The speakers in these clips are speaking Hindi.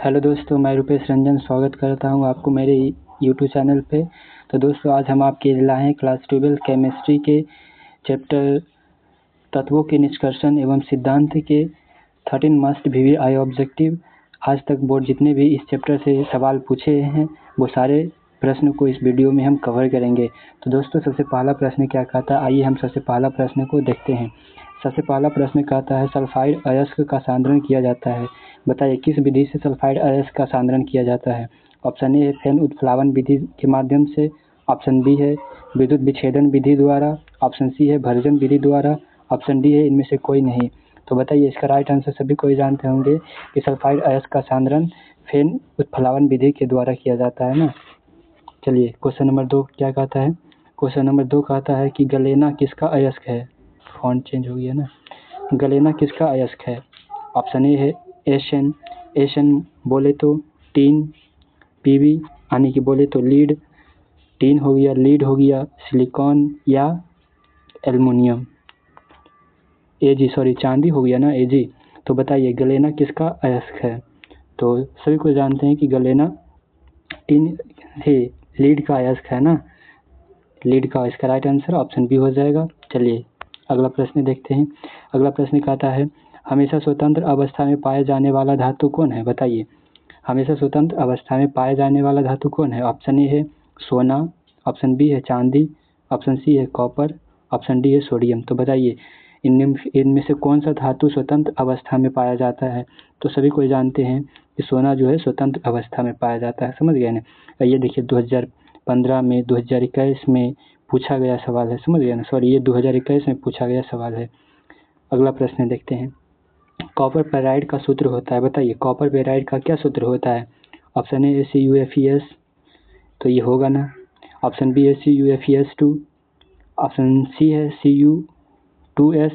हेलो दोस्तों, मैं रुपेश रंजन स्वागत करता हूं आपको मेरे यूट्यूब चैनल पे। तो दोस्तों, आज हम आपके लिए लाए हैं क्लास 12 केमिस्ट्री के चैप्टर तत्वों के निष्कर्षण एवं सिद्धांत के 13 मस्ट भी आई ऑब्जेक्टिव। आज तक बोर्ड जितने भी इस चैप्टर से सवाल पूछे हैं वो सारे प्रश्न को इस वीडियो में हम कवर करेंगे। तो दोस्तों, सबसे पहला प्रश्न क्या कहता है, आइए हम सबसे पहला प्रश्न को देखते हैं। सबसे पहला प्रश्न कहता है सल्फाइड अयस्क का सांद्रण किया जाता है। बताइए किस विधि से सल्फाइड अयस्क का सांद्रण किया जाता है। ऑप्शन ए है फेन उत्प्लावन विधि के माध्यम से, ऑप्शन बी है विद्युत विच्छेदन विधि द्वारा, ऑप्शन सी है भर्जन विधि द्वारा, ऑप्शन डी है इनमें से कोई नहीं। तो बताइए इसका राइट आंसर सभी कोई जानते होंगे कि सल्फाइड अयस्क का सांद्रण फेन उत्प्लावन विधि के द्वारा किया जाता है ना। चलिए क्वेश्चन नंबर 2 क्या कहता है। क्वेश्चन नंबर 2 कहता है कि गलेना किसका अयस्क है। फॉन्ट चेंज हो गया ना। गलेना किसका अयस्क है। ऑप्शन ए है एशन, एशन बोले तो टीन, पीवी यानी कि बोले तो लीड, टीन हो गया, लीड हो गया, सिलिकॉन या एल्युमिनियम, एजी सॉरी चांदी हो गया ना एजी। तो बताइए गलेना किसका अयस्क है। तो सभी को जानते हैं कि गलेना टीन है, लीड का अयस्क है ना, लीड का। इसका राइट आंसर ऑप्शन बी हो जाएगा। चलिए अगला प्रश्न देखते हैं। अगला प्रश्न कहता है हमेशा स्वतंत्र अवस्था में पाया जाने वाला धातु कौन है। बताइए हमेशा स्वतंत्र अवस्था में पाया जाने वाला धातु कौन है। ऑप्शन ए है सोना, ऑप्शन बी है चांदी, ऑप्शन सी है कॉपर, ऑप्शन डी है सोडियम। तो बताइए इनमें से कौन सा धातु स्वतंत्र अवस्था में पाया जाता है। तो सभी कोई जानते हैं कि सोना जो है स्वतंत्र अवस्था में पाया जाता है। समझ गए ना। ये देखिए 2015 में 2021 में पूछा गया सवाल है। समझ गए ना, सॉरी ये 2021 में पूछा गया सवाल है। अगला प्रश्न देखते हैं। कॉपर पेराइड का सूत्र होता है। बताइए कॉपर पेराइड का क्या सूत्र होता है। ऑप्शन ए CuFeS, तो ये होगा ना। ऑप्शन बी है CuFeS2, ऑप्शन सी है Cu2S,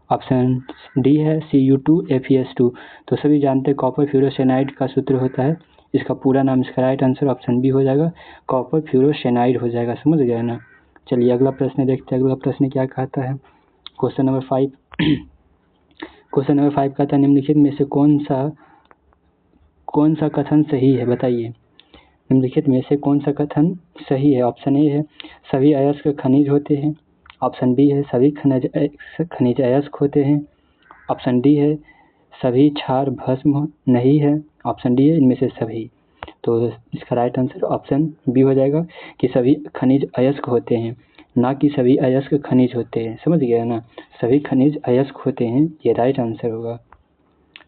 ऑप्शन डी है Cu2FeS2। तो सभी जानते हैं कॉपर फ्यूरोसेनाइड का सूत्र होता है। इसका पूरा नाम, इसका राइट आंसर ऑप्शन बी हो जाएगा, कॉपर फ्यूरोसेनाइड हो जाएगा। समझ गए ना। चलिए अगला प्रश्न देखते हैं। अगला प्रश्न क्या कहता है। क्वेश्चन नंबर 5 क्वेश्चन नंबर 5 कहता है निम्नलिखित में से कौन सा कथन सही है। बताइए निम्नलिखित में से कौन सा कथन सही है। ऑप्शन ए है सभी अयस्क खनिज होते हैं, ऑप्शन बी है सभी खनिज अयस्क होते हैं, ऑप्शन डी है सभी क्षार भस्म नहीं है, ऑप्शन डी है इनमें से सभी। तो इसका राइट आंसर ऑप्शन बी हो जाएगा कि सभी खनिज अयस्क होते हैं, ना कि सभी अयस्क खनिज होते हैं। समझ गया ना, सभी खनिज अयस्क होते हैं, ये राइट आंसर होगा।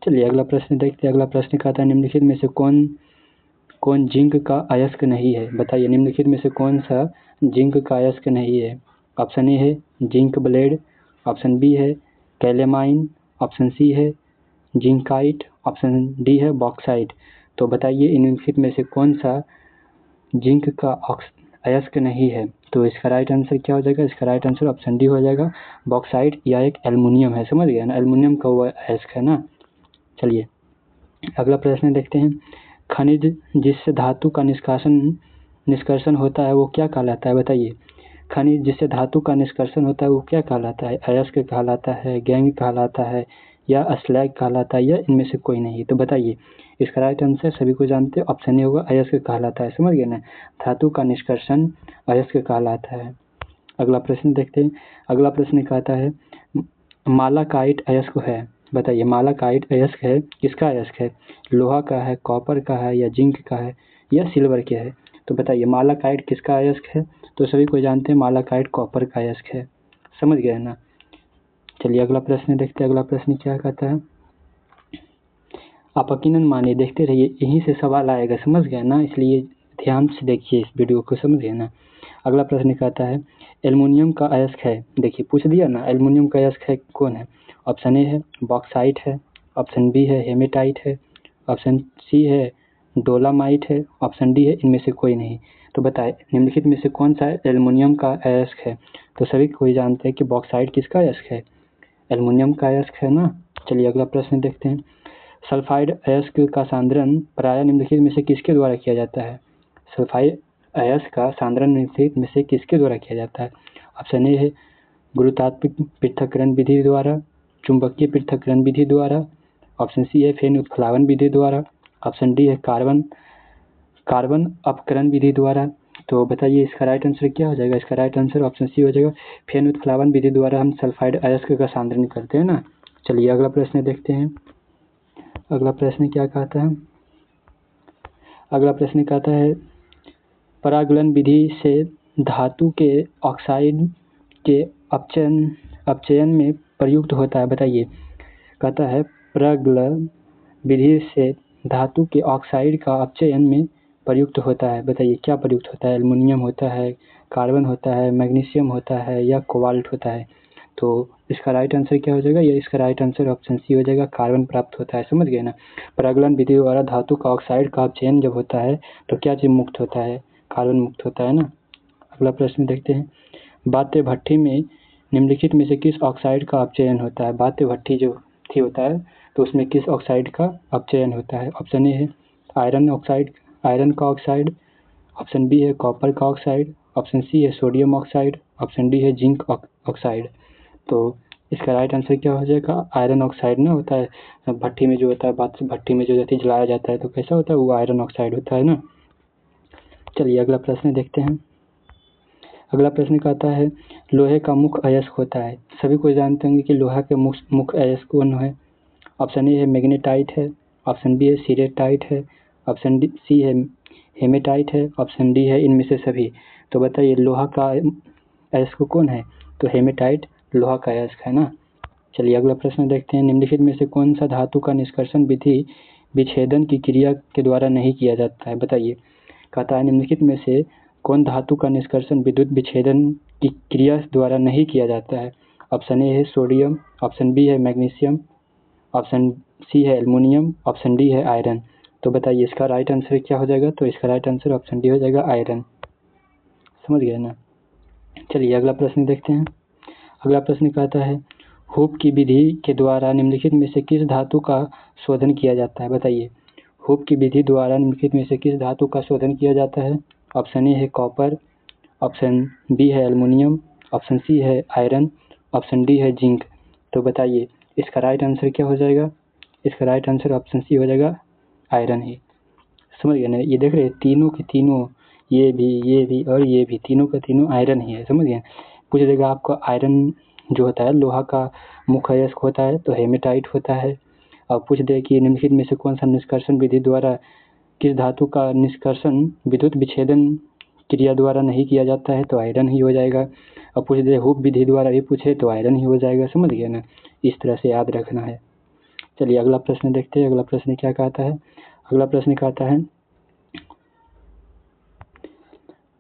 चलिए अगला प्रश्न देखते हैं। अगला प्रश्न कहता है निम्नलिखित में से कौन जिंक का अयस्क नहीं है। बताइए निम्नलिखित में से कौन सा जिंक का अयस्क नहीं है। ऑप्शन ए है जिंक ब्लेड, ऑप्शन बी है कैलेमाइन, ऑप्शन सी है जिंकाइट, ऑप्शन डी है बॉक्साइट। तो बताइए निम्नलिखित में से कौन सा जिंक का अयस्क नहीं है। तो इसका राइट आंसर क्या हो जाएगा। इसका राइट आंसर ऑप्शन डी हो जाएगा, बॉक्साइट या एक एल्युमिनियम है। समझ गया ना, एल्युमिनियम का वो अयस्क है ना। चलिए अगला प्रश्न देखते हैं। खनिज जिससे धातु का निष्कर्षण होता है वो क्या कहलाता है। बताइए खनिज जिससे धातु का निष्कर्षण होता है वो क्या कहलाता है। अयस्क कहलाता है, गैंग कहलाता है या स्लैग कहलाता है या इनमें से कोई नहीं। तो बताइए इसका राइट आंसर सभी को जानते हैं ऑप्शन ए होगा, अयस्क कहलाता है। समझ गए ना, धातु का निष्कर्षण अयस्क कहलाता है। अगला प्रश्न देखते हैं। अगला प्रश्न कहता है मालाकाइट अयस्क है। बताइए मालाकाइट अयस्क है, किसका अयस्क है। लोहा का है, कॉपर का है या जिंक का है या सिल्वर का है। तो बताइए मालाकाइट किसका अयस्क है। तो सभी को जानते हैं मालाकाइट कॉपर का अयस्क है। समझ गए ना। चलिए अगला प्रश्न देखते हैं। अगला प्रश्न क्या कहता है। आप यकीनन मानिए, देखते रहिए, यहीं से सवाल आएगा। समझ गए ना, इसलिए ध्यान से देखिए इस वीडियो को। समझ गए ना। अगला प्रश्न कहता है एल्युमिनियम का अयस्क है। देखिए पूछ दिया ना, एल्युमिनियम का अयस्क है कौन है। ऑप्शन ए है बॉक्साइट है, ऑप्शन बी है हेमेटाइट है, ऑप्शन सी है डोलामाइट है, ऑप्शन डी है इनमें से कोई नहीं। तो बताए निम्नलिखित में से कौन सा एल्युमिनियम का अयस्क है। तो सभी कोई जानते हैं कि बॉक्साइट किसका अयस्क है, एल्युमिनियम का अयस्क है ना। चलिए अगला प्रश्न देखते हैं। सल्फाइड अयस्क का सांद्रण प्रायः निम्नलिखित में से किसके द्वारा किया जाता है। सल्फाइड अयस्क का सांद्रण निम्नलिखित में से किसके द्वारा किया जाता है। ऑप्शन ए है गुरुत्वात्मक पृथक्करण विधि द्वारा, चुंबकीय पृथक्करण विधि द्वारा, ऑप्शन सी है फेन उत्प्लावन विधि द्वारा, ऑप्शन डी है कार्बन अपकरण विधि द्वारा। तो बताइए इसका राइट आंसर क्या हो जाएगा? इसका राइट आंसर ऑप्शन सी हो जाएगा। फेन उत्प्लावन विधि द्वारा हम सल्फाइड अयस्क का सांद्रण करते हैं ना। चलिए अगला प्रश्न देखते हैं। अगला प्रश्न क्या कहता है? अगला प्रश्न कहता है परागलन विधि से धातु के ऑक्साइड के अपचयन में प्रयुक्त होता है। बताइए, कहता है परागलन विधि से धातु के ऑक्साइड का अपचयन में प्रयुक्त होता है। बताइए क्या प्रयुक्त होता है? एल्युमिनियम होता है, कार्बन होता है, मैग्नीशियम होता है या कोबाल्ट होता है? तो इसका राइट आंसर क्या हो जाएगा? ये इसका राइट आंसर ऑप्शन सी हो जाएगा, कार्बन प्राप्त होता है। समझ गए ना? परागलन विधि द्वारा धातु का ऑक्साइड का अपचयन जब होता है तो क्या चीज मुक्त होता है? कार्बन मुक्त होता है ना। अगला प्रश्न देखते हैं। बात्य भट्ठी में निम्नलिखित में से किस ऑक्साइड का अपचयन होता है? बात्य भट्ठी जो थी होता है तो उसमें किस ऑक्साइड का अपचयन होता है? ऑप्शन ए है आयरन का ऑक्साइड, ऑप्शन बी है कॉपर का ऑक्साइड, ऑप्शन सी है सोडियम ऑक्साइड, ऑप्शन डी है जिंक ऑक्साइड। तो इसका राइट आंसर क्या हो जाएगा? आयरन ऑक्साइड ना होता है भट्ठी में जो होता है, बात भट्ठी में जो जाती जलाया जाता है तो कैसा होता है? वो आयरन ऑक्साइड होता है ना। चलिए अगला प्रश्न देखते हैं। अगला प्रश्न कहता है लोहे का मुख्य अयस्क होता है। सभी को जानते होंगे कि लोहा के मुख्य अयस्क कौन है? ऑप्शन ए है मैग्नेटाइट है, ऑप्शन बी है सिरेटाइट है, ऑप्शन सी है हेमेटाइट है, ऑप्शन डी है इनमें से सभी। तो बताइए लोहा का अयस्क कौन है? तो हेमेटाइट लोहा का अयस्क है ना। चलिए अगला प्रश्न देखते हैं। निम्नलिखित में से कौन सा धातु का निष्कर्षण विधि विच्छेदन की क्रिया के द्वारा नहीं किया जाता है? बताइए, कहता है निम्नलिखित में से कौन धातु का निष्कर्षण विद्युत विच्छेदन की क्रिया द्वारा नहीं किया जाता है? ऑप्शन ए है सोडियम, ऑप्शन बी है मैग्नीशियम, ऑप्शन सी है एल्युमिनियम, ऑप्शन डी है आयरन। तो बताइए इसका राइट आंसर क्या हो जाएगा? तो इसका राइट आंसर ऑप्शन डी हो जाएगा आयरन। समझ गए ना। चलिए अगला प्रश्न देखते हैं। अगला प्रश्न कहता है हूप की विधि के द्वारा निम्नलिखित में से किस धातु का शोधन किया जाता है? बताइए हूप की विधि द्वारा निम्नलिखित में से किस धातु का शोधन किया जाता है? ऑप्शन ए है कॉपर, ऑप्शन बी है एल्युमिनियम, ऑप्शन सी है आयरन, ऑप्शन डी है जिंक। तो बताइए इसका राइट आंसर क्या हो जाएगा? इसका राइट आंसर ऑप्शन सी हो जाएगा आयरन ही। समझ गए ना? ये देख रहे तीनों के तीनों, ये भी और ये भी तीनों का तीनों आयरन ही है। समझ गए? पूछ देगा आपको आयरन जो होता है लोहा का मुख्य अयस्क होता है तो हेमेटाइट होता है। और पूछ दे कि निम्नलिखित में से कौन सा निष्कर्षण विधि द्वारा किस धातु का निष्कर्षण विद्युत विच्छेदन क्रिया द्वारा नहीं किया जाता है तो आयरन ही हो जाएगा। और पूछ दे हूप विधि द्वारा भी पूछे तो आयरन ही हो जाएगा। समझ गए ना? इस तरह से याद रखना है। चलिए अगला प्रश्न देखते हैं। अगला प्रश्न क्या कहता है? अगला प्रश्न कहता है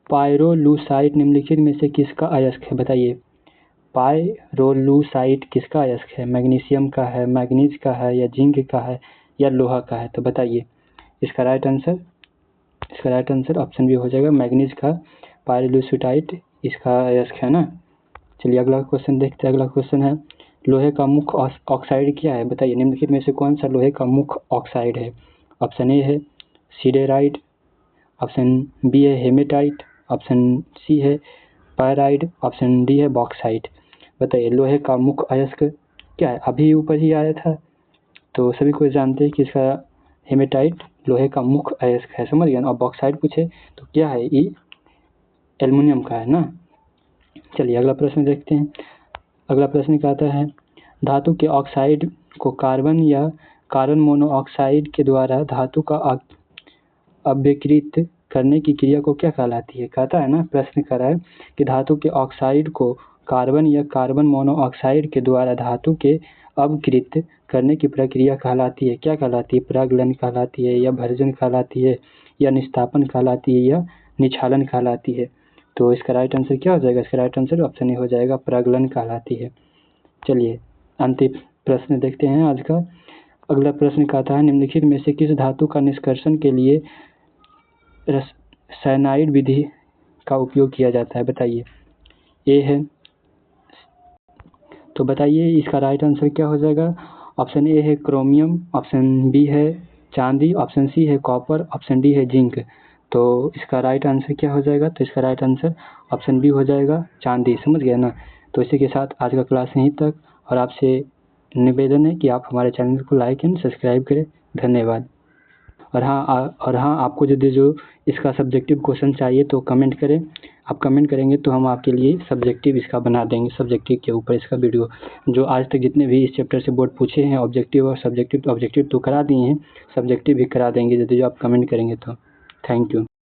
पायरोलुसाइट निम्नलिखित में से किसका अयस्क है? बताइए पायरोलुसाइट किसका अयस्क है? मैग्नीशियम का है, मैग्नीज का है या जिंक का है या लोहा का है? तो बताइए इसका राइट आंसर ऑप्शन बी हो जाएगा मैग्नीज का पायरोलुसाइट इसका अयस्क है ना। चलिए अगला क्वेश्चन देखते हैं। अगला क्वेश्चन है लोहे का मुख्य ऑक्साइड क्या है? बताइए निम्नलिखित में से कौन सा लोहे का मुख्य ऑक्साइड है? ऑप्शन ए है सिडेराइट, ऑप्शन बी है हेमेटाइट, ऑप्शन सी है पायराइड, ऑप्शन डी है बॉक्साइट। बताइए लोहे का मुख्य अयस्क क्या है? अभी ऊपर ही आया था तो सभी को जानते हैं कि इसका हेमेटाइट लोहे का मुख्य अयस्क है। समझ गया ना? और बॉक्साइट पूछे तो क्या है? ये एल्युमिनियम का है ना। चलिए अगला प्रश्न देखते हैं। अगला प्रश्न कहता है धातु के ऑक्साइड को कार्बन या कार्बन मोनोऑक्साइड के द्वारा धातु का अभिकृत करने की क्रिया को क्या कहलाती है? कहता है ना, प्रश्न कर रहा है कि धातु के ऑक्साइड को कार्बन या कार्बन मोनोऑक्साइड के द्वारा धातु के अपकृत करने की प्रक्रिया कहलाती है। क्या कहलाती है? परागलन कहलाती है या भर्जन कहलाती है या निस्तापन कहलाती है या निछालन कहलाती है? तो इसका राइट आंसर क्या हो जाएगा? इसका राइट आंसर ऑप्शन ए हो जाएगा परागलन कहलाती है। चलिए अंतिम प्रश्न देखते हैं आज का। अगला प्रश्न कहता है निम्नलिखित में से किस धातु का निष्कर्षण के लिए साइनाइड विधि का उपयोग किया जाता है? बताइए ए है तो बताइए इसका राइट आंसर क्या हो जाएगा? ऑप्शन ए है क्रोमियम, ऑप्शन बी है चांदी, ऑप्शन सी है कॉपर, ऑप्शन डी है जिंक। तो इसका राइट आंसर क्या हो जाएगा? तो इसका राइट आंसर ऑप्शन बी हो जाएगा चांदी। समझ गया ना? तो इसी के साथ आज का क्लास यहीं तक और आपसे निवेदन है कि आप हमारे चैनल को लाइक एंड सब्सक्राइब करें। धन्यवाद। और हाँ आपको यदि जो इसका सब्जेक्टिव क्वेश्चन चाहिए तो कमेंट करें। आप कमेंट करेंगे तो हम आपके लिए सब्जेक्टिव इसका बना देंगे, सब्जेक्टिव के ऊपर इसका वीडियो। जो आज तक जितने भी इस चैप्टर से बोर्ड पूछे हैं ऑब्जेक्टिव और सब्जेक्टिव तो करा दिए हैं, सब्जेक्टिव भी करा देंगे यदि जो आप कमेंट करेंगे तो। Thank you.